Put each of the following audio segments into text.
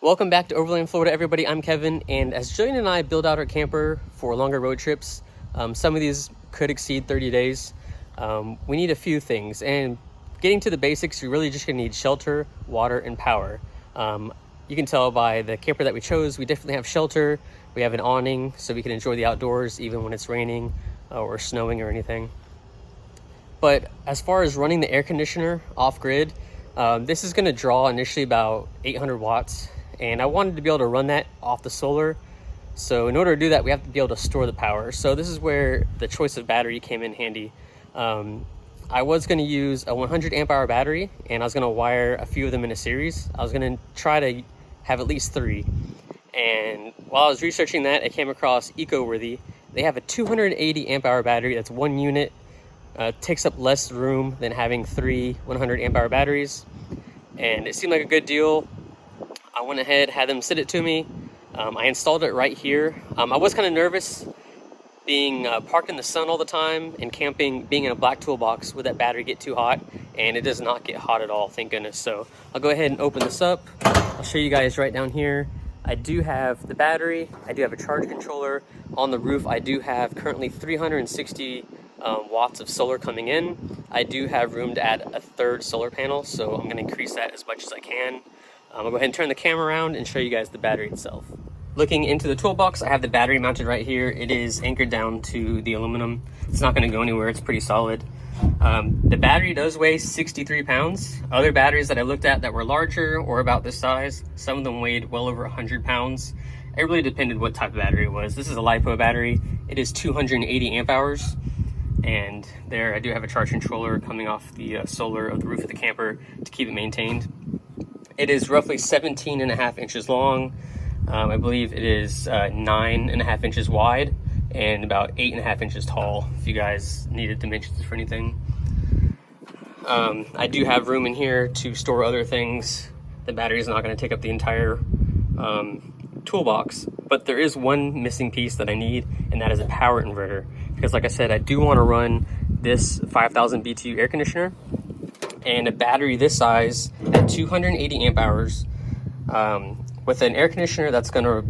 Welcome back to Overland, Florida, everybody. I'm Kevin, and as Jillian and I build out our camper for longer road trips, some of these could exceed 30 days. We need a few things, and getting to the basics, you're really just gonna need shelter, water, and power. You can tell by the camper that we chose, we definitely have shelter. We have an awning so we can enjoy the outdoors even when it's raining or snowing or anything. But as far as running the air conditioner off grid, this is gonna draw initially about 800 watts. And I wanted to be able to run that off the solar. So in order to do that, we have to be able to store the power. So this is where the choice of battery came in handy. I was going to use a 100 amp hour battery, and I was going to wire a few of them in a series. I was going to try to have at least 3. And while I was researching that, I came across EcoWorthy. They have a 280 amp hour battery. That's 1 unit. Takes up less room than having 3 100 amp hour batteries. And it seemed like a good deal. I went ahead, had them send it to me. I installed it right here. I was kind of nervous being parked in the sun all the time and camping, being in a black toolbox. Would that battery get too hot? And it does not get hot at all, thank goodness. So I'll go ahead and open this up. I'll show you guys right down here. I do have the battery. I do have a charge controller. On the roof, I do have currently 360 watts of solar coming in. I do have room to add a 3rd solar panel, so I'm going to increase that as much as I can. I'll go ahead and turn the camera around and show you guys the battery itself. Looking into the toolbox, I have the battery mounted right here. It is anchored down to the aluminum. It's not going to go anywhere. It's pretty solid. The battery does weigh 63 pounds. Other batteries that I looked at that were larger or about this size, some of them weighed well over 100 pounds. It really depended what type of battery it was. This is a LiPo battery. It is 280 amp hours. And there I do have a charge controller coming off the solar of the roof of the camper to keep it maintained. It is roughly 17.5 inches long. I believe it is 9.5 inches wide and about 8.5 inches tall, if you guys needed dimensions for anything. I do have room in here to store other things. The battery is not going to take up the entire toolbox, but there is one missing piece that I need, and that is a power inverter. Because like I said, I do want to run this 5,000 BTU air conditioner, and a battery this size at 280 amp hours with an air conditioner that's going to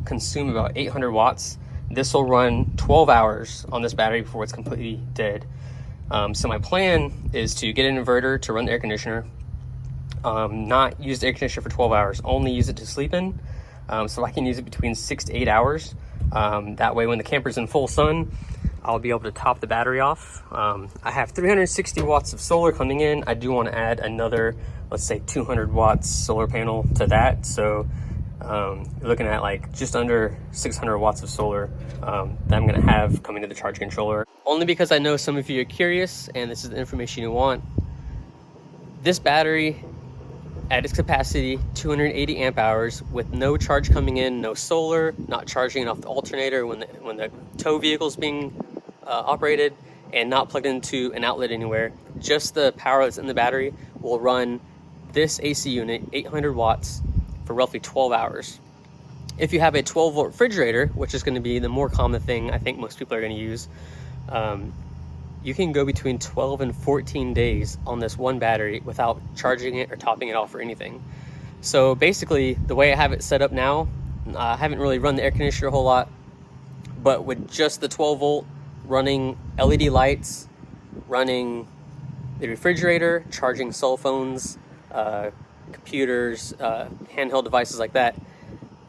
consume about 800 watts. This will run 12 hours on this battery before it's completely dead. So my plan is to get an inverter to run the air conditioner, not use the air conditioner for 12 hours, only use it to sleep in. So I can use it between 6 to 8 hours. That way when the camper's in full sun, I'll be able to top the battery off. I have 360 watts of solar coming in. I do want to add another, let's say 200 watts solar panel to that. So you're looking at like just under 600 watts of solar that I'm going to have coming to the charge controller. Only because I know some of you are curious and this is the information you want. This battery at its capacity, 280 amp hours, with no charge coming in, no solar, not charging it off the alternator when the tow vehicle is being operated, and not plugged into an outlet anywhere. Just the power that's in the battery will run this AC unit, 800 watts, for roughly 12 hours. If you have a 12-volt refrigerator, which is going to be the more common thing I think most people are going to use, you can go between 12 and 14 days on this one battery without charging it or topping it off or anything. So basically, the way I have it set up now, I haven't really run the air conditioner a whole lot, but with just the 12 volt, running LED lights, running the refrigerator, charging cell phones, computers, handheld devices like that,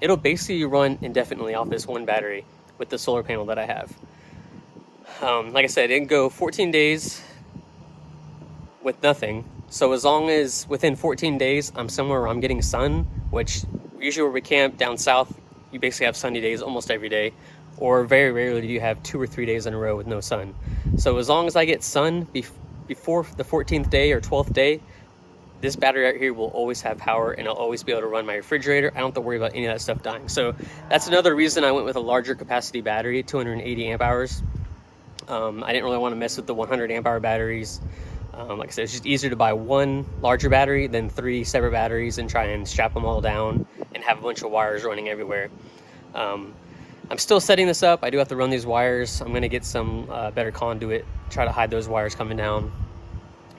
it'll basically run indefinitely off this one battery with the solar panel that I have. Like I said, it can go 14 days with nothing. So as long as within 14 days I'm somewhere where I'm getting sun, which usually where we camp down south, you basically have sunny days almost every day, or very rarely do you have 2 or 3 days in a row with no sun. So as long as I get sun before the 14th day or 12th day, this battery right here will always have power, and I'll always be able to run my refrigerator. I don't have to worry about any of that stuff dying. So that's another reason I went with a larger capacity battery, 280 amp hours. I didn't really want to mess with the 100 amp hour batteries. Like I said, it's just easier to buy one larger battery than 3 separate batteries and try and strap them all down and have a bunch of wires running everywhere. I'm still setting this up. I do have to run these wires. I'm going to get some better conduit, try to hide those wires coming down,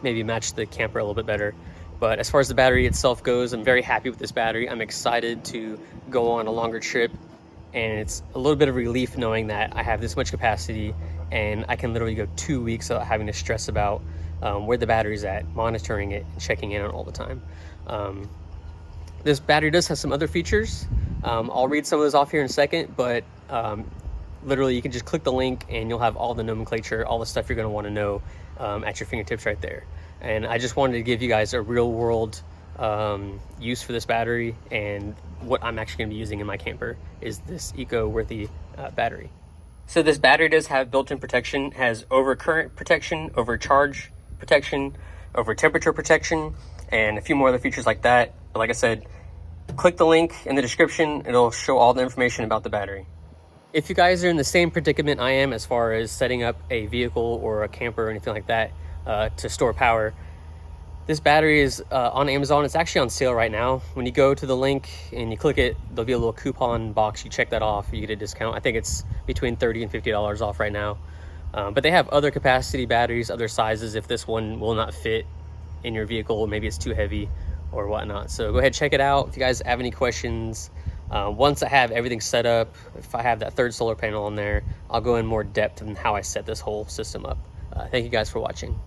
maybe match the camper a little bit better. But as far as the battery itself goes, I'm very happy with this battery. I'm excited to go on a longer trip, and it's a little bit of relief knowing that I have this much capacity and I can literally go 2 weeks without having to stress about where the battery's at, monitoring it, and checking in on it all the time. This battery does have some other features. I'll read some of those off here in a second, but literally you can just click the link and you'll have all the nomenclature, all the stuff you're going to want to know at your fingertips right there. And I just wanted to give you guys a real world use for this battery, and what I'm actually going to be using in my camper is this eco-worthy battery. So this battery does have built-in protection, has overcurrent protection, overcharge protection, over temperature protection, and a few more other features like that. But like I said, click the link in the description. It'll show all the information about the battery. If you guys are in the same predicament I am as far as setting up a vehicle or a camper or anything like that to store power, this battery is on Amazon. It's actually on sale right now. When you go to the link and you click it, there'll be a little coupon box. You check that off, you get a discount. I think it's between $30 and $50 off right now. But they have other capacity batteries, other sizes if this one will not fit in your vehicle, maybe it's too heavy or whatnot. So go ahead, check it out. If you guys have any questions, once I have everything set up, if I have that third solar panel on there, I'll go in more depth in how I set this whole system up. Thank you guys for watching.